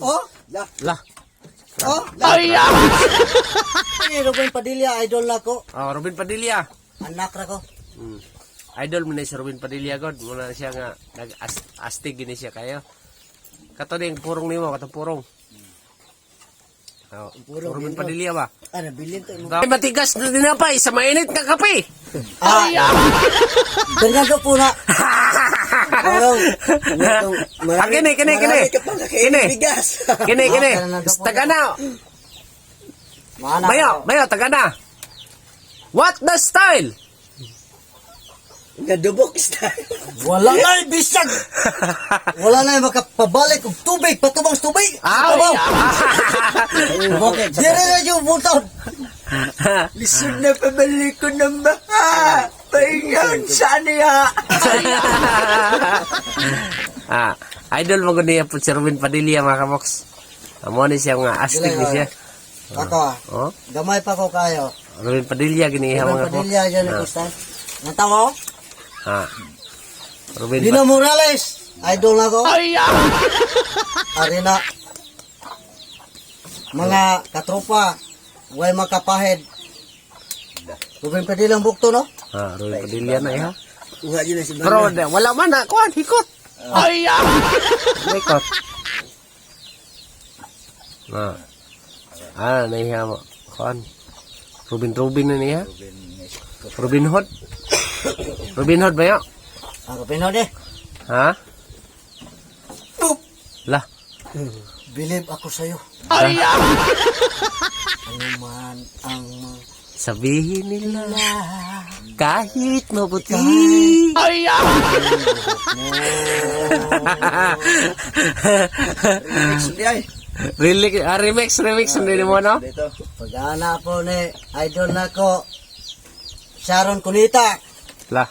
Oh? Lah. Oh? Ay! Ini Ruben Padilla, idol na ko. Oh, Robin Padilla. Anak ra ko. Idol mo na si Robin Padilla god. Muna siya nga nag-astig gini siya kayo. Kato din purong nimo, katong purong. Oh, Purong Robin nimo. Padilla ba? Ano, bilin to. Ay, matigas na dinapay sa mainit na kape. Ganyan ko po na. Kini. Kini. Taga na. Bayo, taga na. What the style? Gadubok style. Wala na bisag. Wala na makapabalik og tubig, patubang tubig. Bakit? Dire na yung butod. Lisod na pabalik ko ng baha. Pahingan sa niya. Idol mo niya po si Robin Padilla mga kamoks. Amo ni siya nga astig ni siya. Ako Oh, gamay pa ko kayo. Robin Padilla gini mga kamoks. Padilla dyan ako style. Natawa ko? Robin Dino Morales. Idol na ko. Arena. Mga katropa. Huwag makapahid. Ruben Padilla ang bukto, no? Robin Padilla na iha. Uha dyan na si Pero wala man na kuan hikot. Hikot. Naiha mo. Kuan. Robin na niya. Robin Hood. Robin Hood ba yun? Ruben Hood eh. Ha? Lah. Believe ako sa'yo. Ano man ang Sabihin nila kahit mabuti. Remix hindi mo no? pag-ana po ni idol na ko Sharon Cunita. Lah.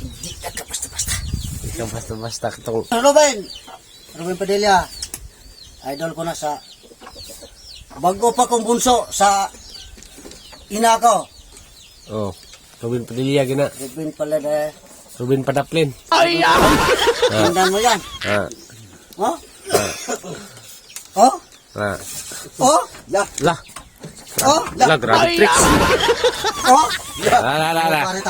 Hindi ka basta-basta. Ikaw basta katong Ruben Padilla. Idol ko na sa bago pa kong bunso sa ina ko. Oh, Robin Padilla gina. Ruben pala na. Robin Padaplin. Tindan mo yan. Oh? Oh? Oh? Lah. Oh? Lah, grabe tricks. Oh? La. Parita.